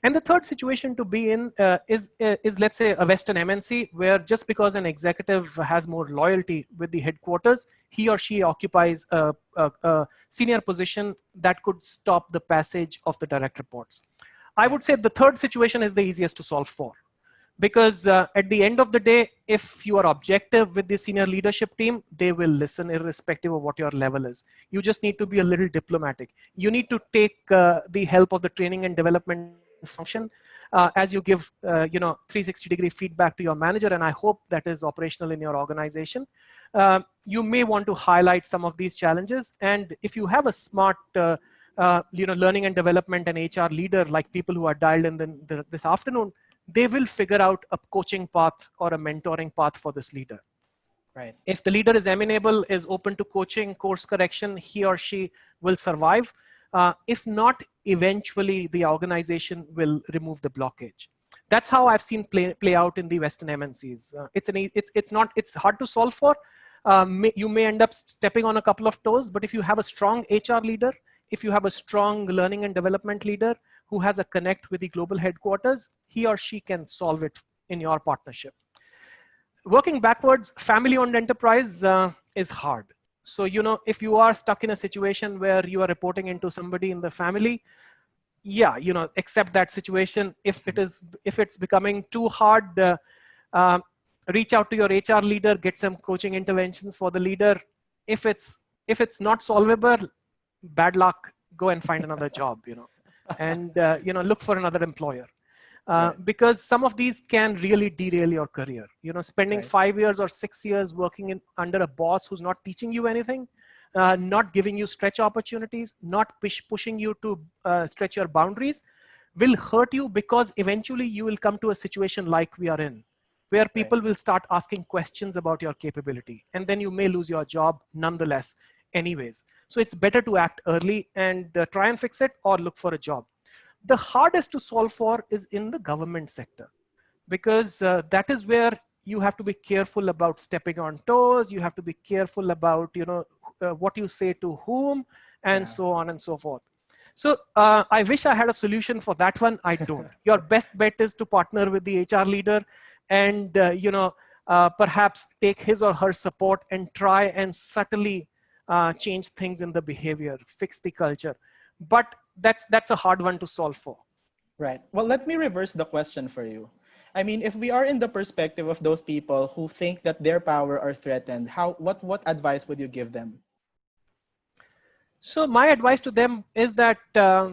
A: And the third situation to be in is let's say a Western MNC, where just because an executive has more loyalty with the headquarters, he or she occupies a senior position that could stop the passage of the direct reports. I would say the third situation is the easiest to solve for. Because at the end of the day, if you are objective with the senior leadership team, they will listen irrespective of what your level is. You just need to be a little diplomatic. You need to take the help of the training and development function as you give 360-degree feedback to your manager, and I hope that is operational in your organization. You may want to highlight some of these challenges, and if you have a smart learning and development and HR leader, like people who are dialed in this afternoon, they will figure out a coaching path or a mentoring path for this leader.
B: Right.
A: If the leader is amenable, is open to coaching, course correction, he or she will survive. If not, eventually the organization will remove the blockage. That's how I've seen play out in the Western MNCs. It's hard to solve for. You may end up stepping on a couple of toes, but if you have a strong HR leader, if you have a strong learning and development leader who has a connect with the global headquarters, he or she can solve it in your partnership. Working backwards, family-owned enterprise is hard. So, if you are stuck in a situation where you are reporting into somebody in the family, yeah, accept that situation. If it's becoming too hard, reach out to your HR leader, get some coaching interventions for the leader. If it's not solvable, bad luck, go and find another job, and look for another employer.
B: Right.
A: Because some of these can really derail your career. Spending
B: Right.
A: 5 years or 6 years working under a boss who's not teaching you anything, not giving you stretch opportunities, not pushing you to stretch your boundaries, will hurt you, because eventually you will come to a situation like we are in, where people will start asking questions about your capability, and then you may lose your job nonetheless anyways. So it's better to act early and try and fix it, or look for a job. The hardest to solve for is in the government sector, because that is where you have to be careful about stepping on toes. You have to be careful about what you say to whom, and so on and so forth. So I wish I had a solution for that one. I don't. Your best bet is to partner with the HR leader, and perhaps take his or her support and try and subtly change things in the behavior, fix the culture. But that's a hard one to solve for.
B: Right. Well, let me reverse the question for you. I mean, if we are in the perspective of those people who think that their power are threatened, what advice would you give them?
A: So my advice to them is that,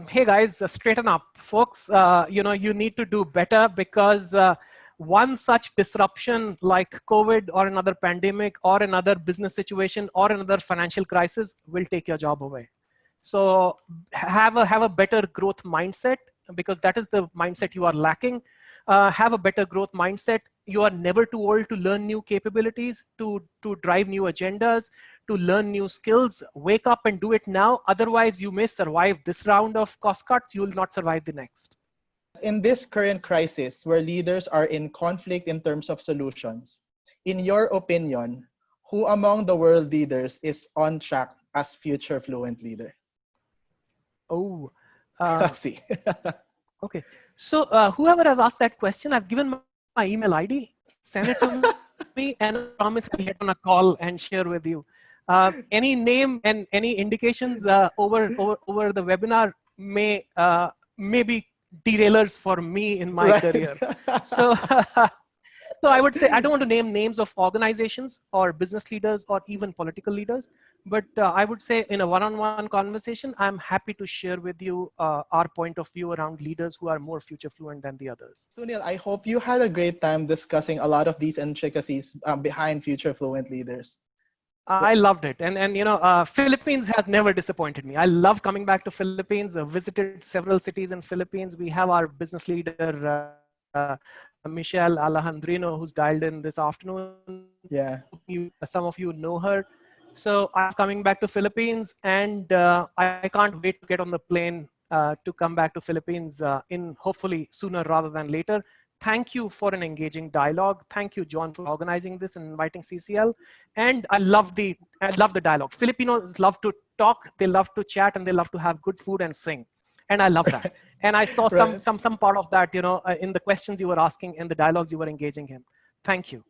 A: hey guys, straighten up, folks. You need to do better, because one such disruption like COVID or another pandemic or another business situation or another financial crisis will take your job away. So have a better growth mindset, because that is the mindset you are lacking. Have a better growth mindset. You are never too old to learn new capabilities, to drive new agendas, to learn new skills. Wake up and do it now. Otherwise, you may survive this round of cost cuts. You will not survive the next.
B: In this current crisis where leaders are in conflict in terms of solutions, in your opinion, who among the world leaders is on track as future Fluent leader?
A: Oh,
B: See.
A: okay. So whoever has asked that question, I've given my email ID. Send it to me, and I promise I'll get on a call and share with you. Any name and any indications over the webinar may be derailers for me in my
B: Right.
A: career. So so I would say, I don't want to name names of organizations or business leaders or even political leaders, but I would say in a one-on-one conversation, I'm happy to share with you our point of view around leaders who are more future fluent than the others.
B: Sunil, I hope you had a great time discussing a lot of these intricacies behind future Fluent leaders.
A: I loved it. And Philippines has never disappointed me. I love coming back to Philippines. I've visited several cities in Philippines. We have our business leader, Michelle Alejandrino, who's dialed in this afternoon.
B: Yeah.
A: Some of you know her. So I'm coming back to Philippines, and I can't wait to get on the plane to come back to Philippines in hopefully sooner rather than later. Thank you for an engaging dialogue. Thank you, John, for organizing this and inviting CCL. And I love the dialogue. Filipinos love to talk, they love to chat, and they love to have good food and sing. And I love that. And I saw
B: Right.
A: some part of that, in the questions you were asking and the dialogues you were engaging in. Thank you.